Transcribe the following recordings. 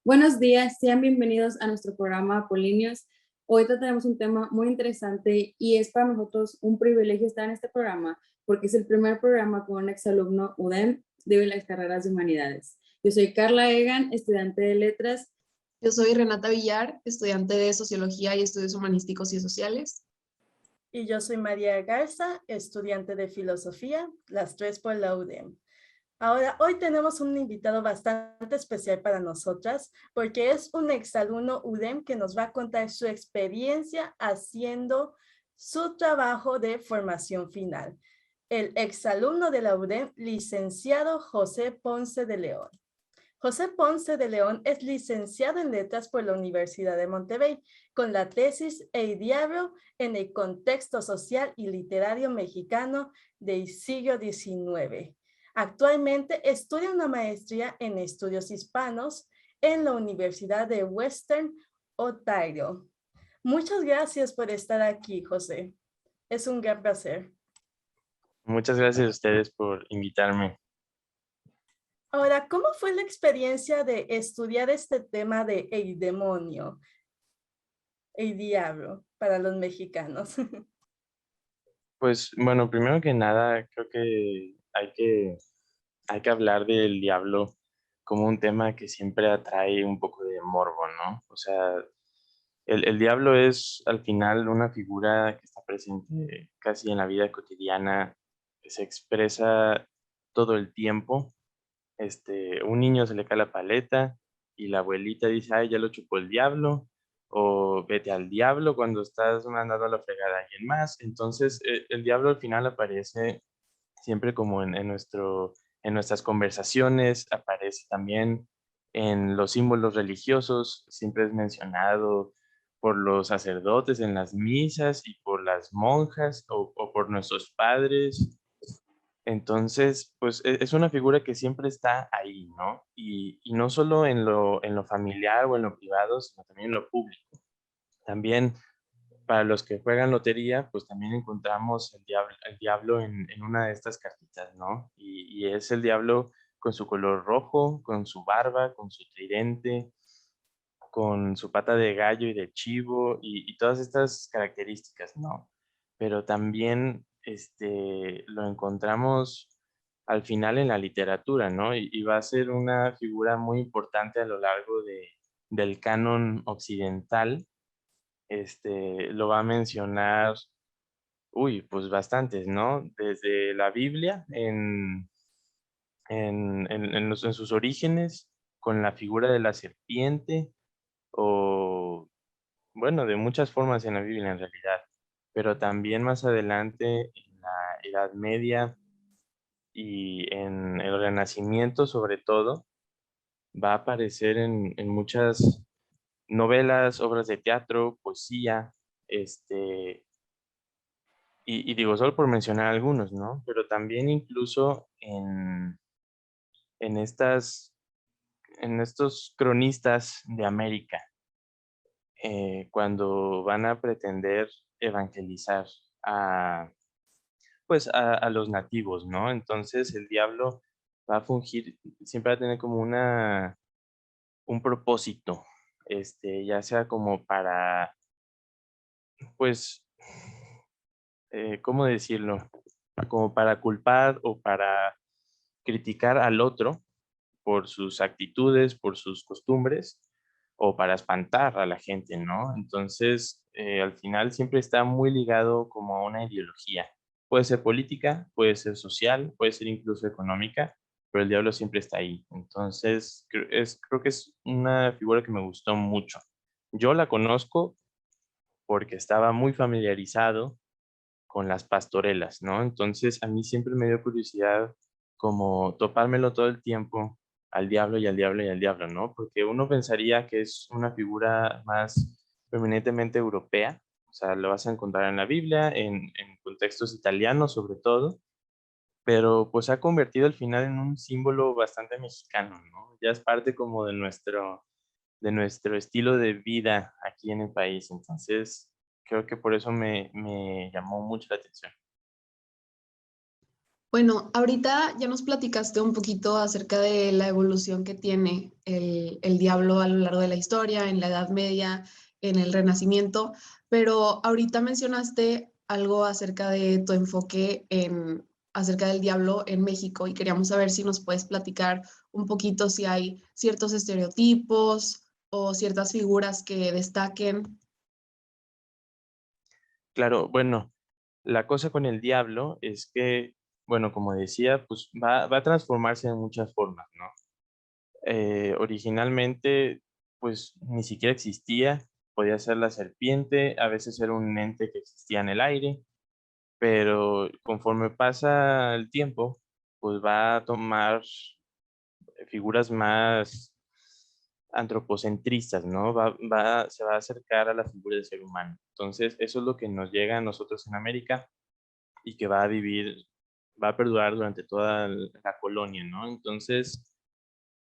Buenos días, sean bienvenidos a nuestro programa Apolíneos. Hoy tenemos un tema muy interesante y es para nosotros un privilegio estar en este programa porque es el primer programa con un exalumno UDEM de las carreras de humanidades. Yo soy Carla Egan, estudiante de letras. Yo soy Renata Villar, estudiante de Sociología y Estudios Humanísticos y Sociales. Y yo soy María Garza, estudiante de Filosofía, las tres por la UDEM. Ahora, hoy tenemos un invitado bastante especial para nosotras porque es un exalumno UDEM que nos va a contar su experiencia haciendo su trabajo de formación final. El exalumno de la UDEM, licenciado José Ponce de León. José Ponce de León es licenciado en Letras por la Universidad de Monterrey, con la tesis El Diablo en el contexto social y literario mexicano del siglo XIX. Actualmente estudia una maestría en estudios hispanos en la Universidad de Western Ontario. Muchas gracias por estar aquí, José. Es un gran placer. Muchas gracias a ustedes por invitarme. Ahora, ¿cómo fue la experiencia de estudiar este tema de el demonio, el diablo, para los mexicanos? Pues bueno, primero que nada, creo que hay que hablar del diablo como un tema que siempre atrae un poco de morbo, ¿no? O sea, el diablo es al final una figura que está presente casi en la vida cotidiana, que se expresa todo el tiempo. Un niño se le cae la paleta y la abuelita dice, ay, ya lo chupó el diablo, o vete al diablo cuando estás mandando a la fregada a alguien más. Entonces, el diablo al final aparece siempre como en nuestras conversaciones, aparece también en los símbolos religiosos, siempre es mencionado por los sacerdotes en las misas y por las monjas o por nuestros padres. Entonces, pues es una figura que siempre está ahí, ¿no? Y no solo en lo familiar o en lo privado, sino también en lo público. También para los que juegan lotería, pues también encontramos el diablo en una de estas cartitas, ¿no? Y es el diablo con su color rojo, con su barba, con su tridente, con su pata de gallo y de chivo y todas estas características, ¿no? Pero también lo encontramos al final en la literatura, ¿no? Y va a ser una figura muy importante a lo largo del canon occidental. Lo va a mencionar, uy, pues bastantes, ¿no? Desde la Biblia en sus orígenes, con la figura de la serpiente, o bueno, de muchas formas en la Biblia en realidad, pero también más adelante en la Edad Media y en el Renacimiento sobre todo, va a aparecer en muchas novelas, obras de teatro, poesía, y digo, solo por mencionar algunos, ¿no? Pero también incluso en estas, en estos cronistas de América, cuando van a pretender evangelizar a, pues a los nativos, ¿no? Entonces el diablo va a fungir, siempre va a tener como un propósito, ya sea como para, pues, ¿cómo decirlo? Como para culpar o para criticar al otro por sus actitudes, por sus costumbres, o para espantar a la gente, ¿no? Entonces, al final siempre está muy ligado como a una ideología. Puede ser política, puede ser social, puede ser incluso económica, pero el diablo siempre está ahí. Entonces, creo que es una figura que me gustó mucho. Yo la conozco porque estaba muy familiarizado con las pastorelas, ¿no? Entonces, a mí siempre me dio curiosidad como topármelo todo el tiempo al diablo y al diablo y al diablo, ¿no? Porque uno pensaría que es una figura más eminentemente europea, o sea, lo vas a encontrar en la Biblia, en contextos italianos sobre todo, pero pues se ha convertido al final en un símbolo bastante mexicano, ¿no? Ya es parte como de nuestro estilo de vida aquí en el país. Entonces, creo que por eso me llamó mucho la atención. Bueno, ahorita ya nos platicaste un poquito acerca de la evolución que tiene el diablo a lo largo de la historia, en la Edad Media, en el Renacimiento, pero ahorita mencionaste algo acerca de tu enfoque acerca del diablo en México y queríamos saber si nos puedes platicar un poquito si hay ciertos estereotipos o ciertas figuras que destaquen. Claro, bueno, la cosa con el diablo es que, bueno, como decía, pues va a transformarse de muchas formas, ¿no? Originalmente, pues ni siquiera existía, podía ser la serpiente, a veces era un ente que existía en el aire, pero conforme pasa el tiempo, pues va a tomar figuras más antropocentristas, ¿no? Se va a acercar a la figura del ser humano. Entonces, eso es lo que nos llega a nosotros en América y que va a vivir, va a perdurar durante toda la colonia, ¿no? Entonces,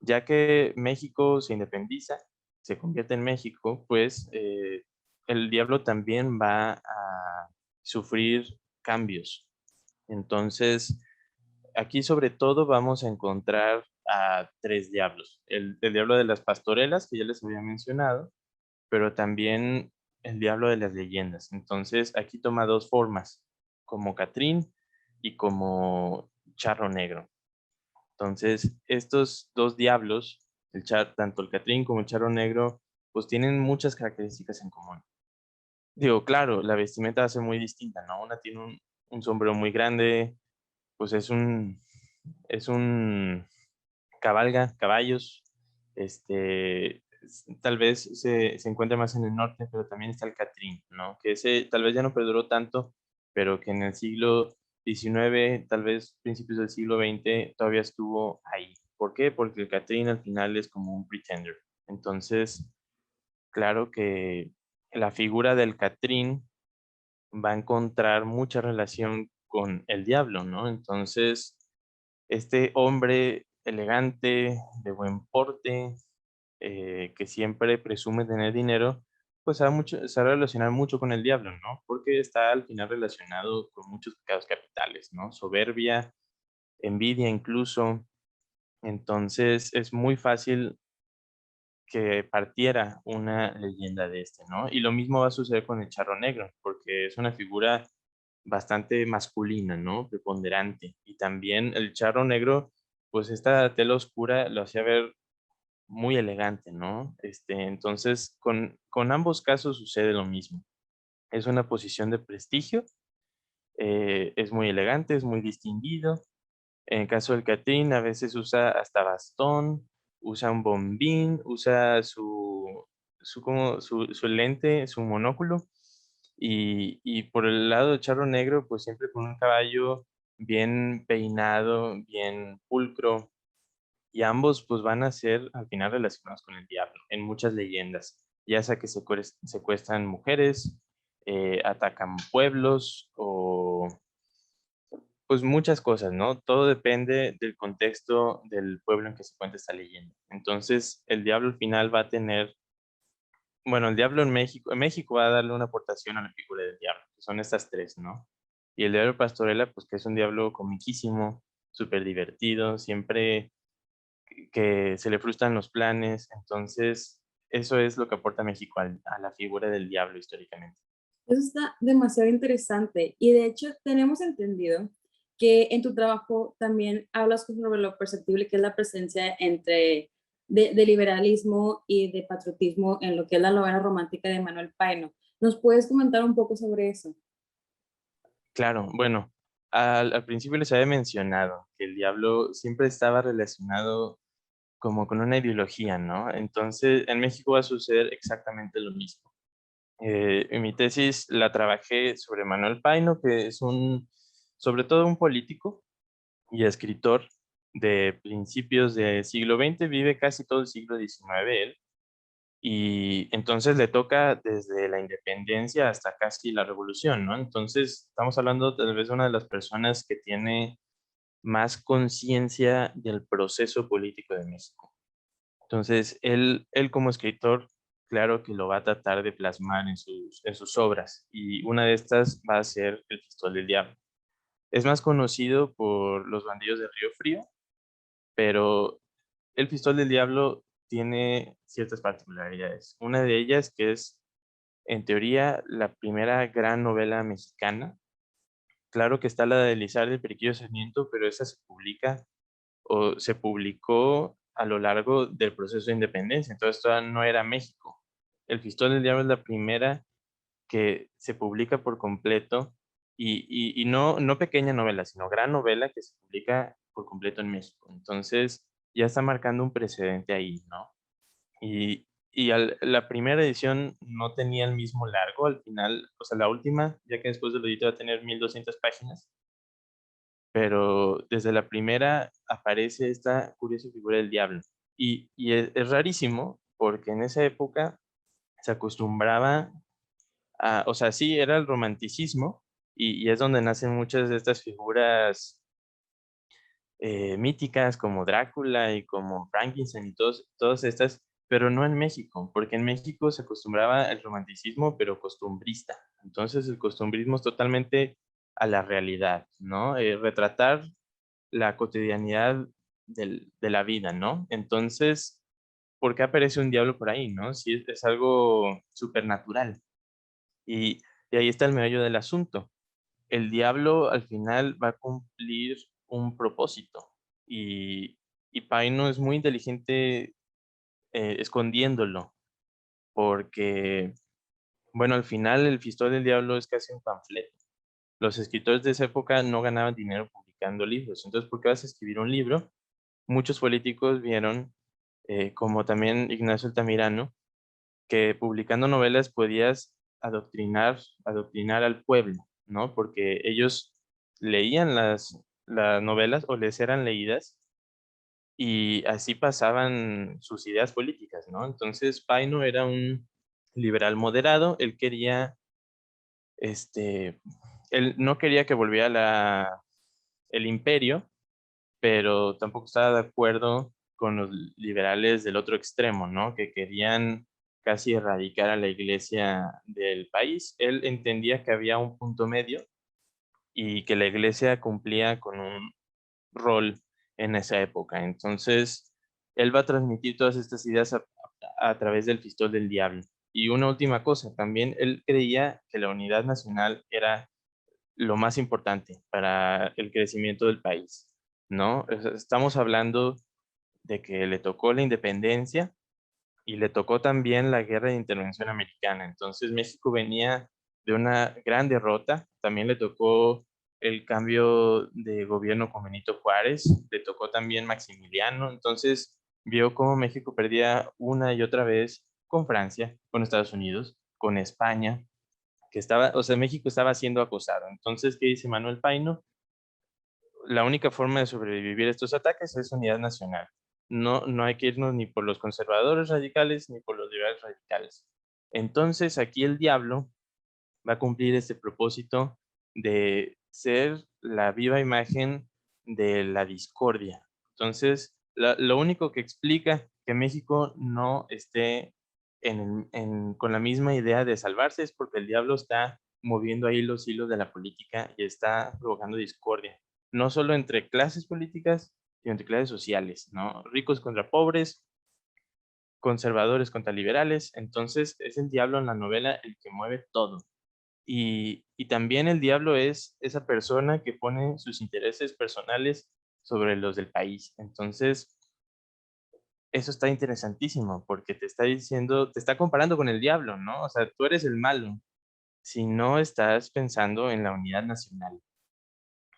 ya que México se independiza, se convierte en México, pues el diablo también va a sufrir cambios. Entonces, aquí sobre todo vamos a encontrar a tres diablos. El diablo de las pastorelas, que ya les había mencionado, pero también el diablo de las leyendas. Entonces, aquí toma dos formas, como Catrín y como Charro Negro. Entonces, estos dos diablos, tanto el Catrín como el Charro Negro, pues tienen muchas características en común. Digo, claro, la vestimenta va a ser muy distinta, ¿no? Una tiene un sombrero muy grande, pues es un cabalga caballos, tal vez se encuentra más en el norte, pero también está el Catrín, ¿no? Que ese tal vez ya no perduró tanto, pero que en el siglo XIX, tal vez principios del siglo XX, todavía estuvo ahí. ¿Por qué? Porque el Catrín al final es como un pretender. Entonces, claro que la figura del Catrín va a encontrar mucha relación con el diablo, ¿no? Entonces, este hombre elegante, de buen porte, que siempre presume tener dinero, pues se va a relacionar mucho con el diablo, ¿no? Porque está al final relacionado con muchos pecados capitales, ¿no? Soberbia, envidia incluso. Entonces es muy fácil que partiera una leyenda de este, ¿no? Y lo mismo va a suceder con el charro negro, porque es una figura bastante masculina, ¿no? Preponderante. Y también el charro negro, pues esta tela oscura lo hacía ver muy elegante, ¿no? Entonces, con ambos casos sucede lo mismo. Es una posición de prestigio, es muy elegante, es muy distinguido. En el caso del Catrín, a veces usa hasta bastón, usa un bombín, usa su lente, su monóculo. Y por el lado del charro negro, pues siempre con un caballo bien peinado, bien pulcro, y ambos pues van a ser al final relacionados con el diablo en muchas leyendas, ya sea que secuestran mujeres, atacan pueblos o pues muchas cosas, ¿no? Todo depende del contexto del pueblo en que se cuenta esta leyenda. Entonces, el diablo al final va a tener, bueno, el diablo en México va a darle una aportación a la figura del diablo, que son estas tres, ¿no? Y el diablo pastorela, pues que es un diablo comiquísimo, súper divertido, siempre que se le frustran los planes. Entonces, eso es lo que aporta México a la figura del diablo históricamente. Eso está demasiado interesante y de hecho tenemos entendido que en tu trabajo también hablas sobre lo perceptible que es la presencia de liberalismo y de patriotismo en lo que es la novela romántica de Manuel Paino. ¿Nos puedes comentar un poco sobre eso? Claro, bueno, al principio les había mencionado que el diablo siempre estaba relacionado como con una ideología, ¿no? Entonces, en México va a suceder exactamente lo mismo. En mi tesis la trabajé sobre Manuel Paino, que es sobre todo un político y escritor de principios del siglo XX, vive casi todo el siglo XIX él, y entonces le toca desde la independencia hasta casi la revolución, ¿no? Entonces, estamos hablando tal vez de una de las personas que tiene más conciencia del proceso político de México. Entonces, él como escritor, claro que lo va a tratar de plasmar en sus obras, y una de estas va a ser El Pistol del Diablo. Es más conocido por Los bandidos de Río Frío, pero El Pistol del Diablo tiene ciertas particularidades. Una de ellas que es, en teoría, la primera gran novela mexicana. Claro que está la de Elizalde y Periquillo Sarmiento, pero esa se publica o se publicó a lo largo del proceso de independencia, entonces todavía no era México. El Pistol del Diablo es la primera que se publica por completo y no pequeña novela, sino gran novela que se publica por completo en México. Entonces ya está marcando un precedente ahí, ¿no? La primera edición no tenía el mismo largo, al final, o sea, la última, ya que después de lo edito va a tener 1200 páginas, pero desde la primera aparece esta curiosa figura del diablo. Y es rarísimo porque en esa época se acostumbraba o sea, sí, era el romanticismo y es donde nacen muchas de estas figuras míticas como Drácula y como Frankenstein y todas estas, pero no en México, porque en México se acostumbraba al romanticismo, pero costumbrista. Entonces el costumbrismo es totalmente a la realidad, ¿no? Retratar la cotidianidad de la vida, ¿no? Entonces, ¿por qué aparece un diablo por ahí, no? Si es algo supernatural. Y, y ahí está el meollo del asunto. El diablo al final va a cumplir un propósito y Paino es muy inteligente escondiéndolo, porque, bueno, al final el Pistol del Diablo es casi un panfleto. Los escritores de esa época no ganaban dinero publicando libros, entonces, ¿por qué vas a escribir un libro? Muchos políticos vieron, como también Ignacio Altamirano, que publicando novelas podías adoctrinar al pueblo, ¿no? Porque ellos leían las novelas o les eran leídas y así pasaban sus ideas políticas, ¿no? Entonces, Paino era un liberal moderado, este, él no quería que volviera el imperio, pero tampoco estaba de acuerdo con los liberales del otro extremo, ¿no? Que querían casi erradicar a la iglesia del país. Él entendía que había un punto medio y que la iglesia cumplía con un rol en esa época. Entonces, él va a transmitir todas estas ideas a través del Pistol del Diablo. Y una última cosa, también él creía que la unidad nacional era lo más importante para el crecimiento del país, ¿no? Estamos hablando de que le tocó la independencia y le tocó también la guerra de intervención americana. Entonces México venía de una gran derrota, también le tocó el cambio de gobierno con Benito Juárez, le tocó también Maximiliano, entonces vio cómo México perdía una y otra vez con Francia, con Estados Unidos, con España, que estaba, o sea, México estaba siendo acosado. Entonces, ¿qué dice Manuel Paino? La única forma de sobrevivir a estos ataques es unidad nacional. No hay que irnos ni por los conservadores radicales ni por los liberales radicales. Entonces, aquí el diablo va a cumplir este propósito de ser la viva imagen de la discordia. Entonces, lo único que explica que México no esté con la misma idea de salvarse es porque el diablo está moviendo ahí los hilos de la política y está provocando discordia, no solo entre clases políticas, sino entre clases sociales, ¿no? Ricos contra pobres, conservadores contra liberales. Entonces, es el diablo en la novela el que mueve todo. Y también el diablo es esa persona que pone sus intereses personales sobre los del país. Entonces, eso está interesantísimo porque te está diciendo, te está comparando con el diablo, ¿no? O sea, tú eres el malo si no estás pensando en la unidad nacional.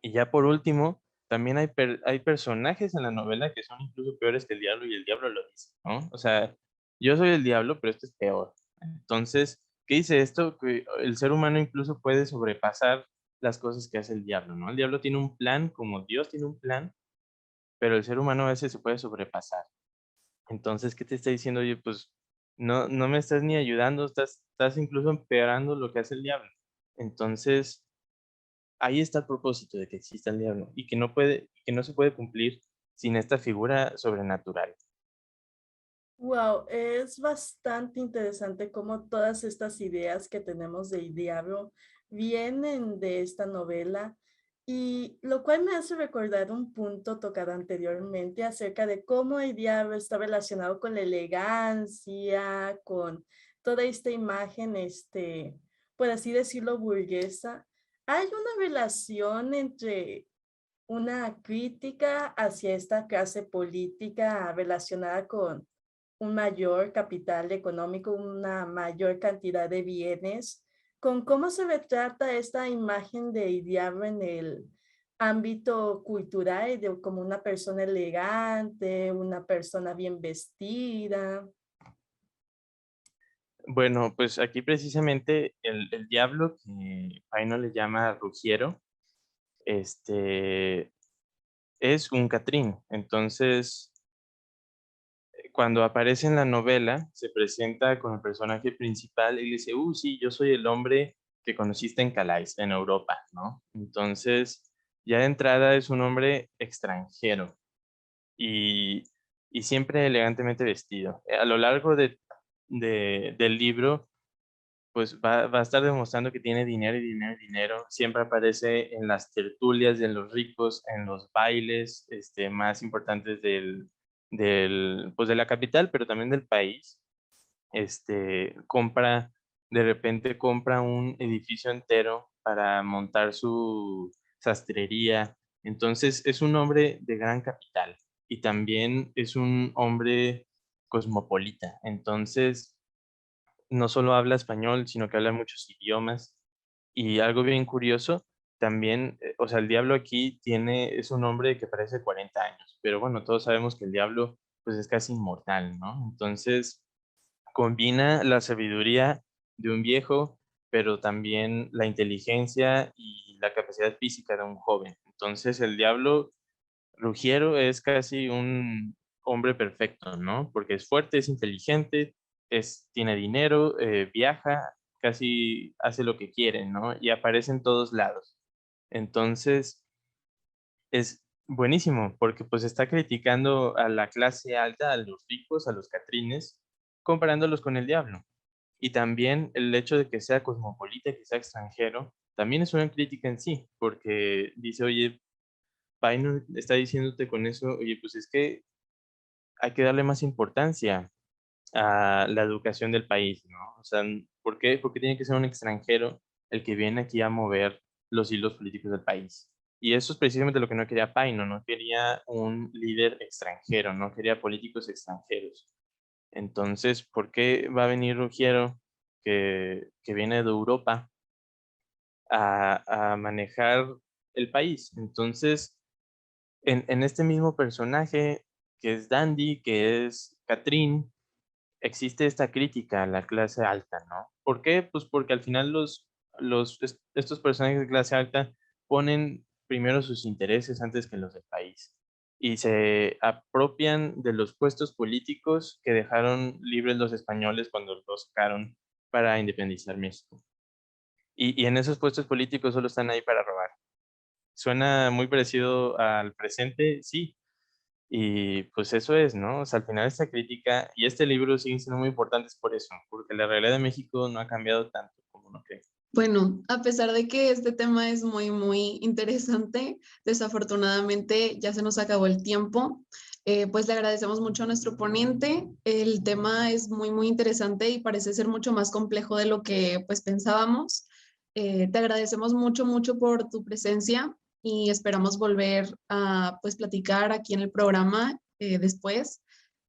Y ya por último, también hay personajes en la novela que son incluso peores que el diablo y el diablo lo dice, ¿no? O sea, yo soy el diablo, pero esto es peor. Entonces, ¿qué dice esto? Que el ser humano incluso puede sobrepasar las cosas que hace el diablo, ¿no? El diablo tiene un plan, como Dios tiene un plan, pero el ser humano a veces se puede sobrepasar. Entonces, ¿qué te está diciendo? Oye, pues no me estás ni ayudando, estás incluso empeorando lo que hace el diablo. Entonces, ahí está el propósito de que exista el diablo y que no se puede cumplir sin esta figura sobrenatural. Wow, es bastante interesante cómo todas estas ideas que tenemos del diablo vienen de esta novela Y lo cual me hace recordar un punto tocado anteriormente acerca de cómo el diablo está relacionado con la elegancia, con toda esta imagen, por así decirlo, burguesa. ¿Hay una relación entre una crítica hacia esta clase política relacionada con un mayor capital económico, una mayor cantidad de bienes, con cómo se retrata esta imagen de diablo en el ámbito cultural, de como una persona elegante, una persona bien vestida? Bueno, pues aquí precisamente el diablo, que Paino le llama Rugiero, este, es un Catrín. Entonces, cuando aparece en la novela, se presenta con el personaje principal y dice, sí, yo soy el hombre que conociste en Calais, en Europa, ¿no? Entonces, ya de entrada es un hombre extranjero y, y siempre elegantemente vestido. A lo largo del libro, pues va a estar demostrando que tiene dinero y dinero y dinero. Siempre aparece en las tertulias de los ricos, en los bailes más importantes pues de la capital, pero también del país. De repente compra un edificio entero para montar su sastrería. Entonces es un hombre de gran capital y también es un hombre cosmopolita. Entonces no solo habla español, sino que habla muchos idiomas. Y algo bien curioso, también, o sea, el diablo aquí es un hombre que parece 40 años, pero bueno, todos sabemos que el diablo pues es casi inmortal, ¿no? Entonces, combina la sabiduría de un viejo, pero también la inteligencia y la capacidad física de un joven. Entonces, el diablo Rugiero es casi un hombre perfecto, ¿no? Porque es fuerte, es inteligente, tiene dinero, viaja, casi hace lo que quiere, ¿no? Y aparece en todos lados. Entonces, es buenísimo, porque pues está criticando a la clase alta, a los ricos, a los catrines, comparándolos con el diablo. Y también el hecho de que sea cosmopolita, que sea extranjero, también es una crítica en sí, porque dice, oye, Paino está diciéndote con eso, oye, pues es que hay que darle más importancia a la educación del país, ¿no? O sea, ¿por qué tiene que ser un extranjero el que viene aquí a mover los hilos políticos del país? Y eso es precisamente lo que no quería Paino, no quería un líder extranjero, no quería políticos extranjeros. Entonces, ¿por qué va a venir Ruggiero, que viene de Europa, a manejar el país? Entonces, en este mismo personaje, que es Dandy, que es Catrín, existe esta crítica a la clase alta, ¿no? ¿Por qué? Pues porque al final estos personajes de clase alta ponen primero sus intereses antes que los del país y se apropian de los puestos políticos que dejaron libres los españoles cuando los sacaron para independizar México. Y en esos puestos políticos solo están ahí para robar. Suena muy parecido al presente, sí, y pues eso es, ¿no? O sea, al final esta crítica y este libro siguen siendo muy importantes por eso, porque la realidad de México no ha cambiado tanto como uno cree. Bueno, a pesar de que este tema es muy, muy interesante, desafortunadamente ya se nos acabó el tiempo. Pues le agradecemos mucho a nuestro ponente. El tema es muy, muy interesante y parece ser mucho más complejo de lo que pues pensábamos. Te agradecemos mucho, mucho por tu presencia y esperamos volver a pues platicar aquí en el programa después.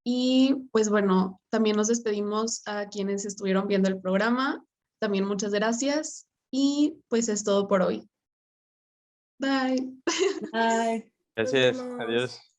Y pues bueno, también nos despedimos a quienes estuvieron viendo el programa. También muchas gracias y pues es todo por hoy. Bye. Bye. Nos Gracias, vemos. adiós.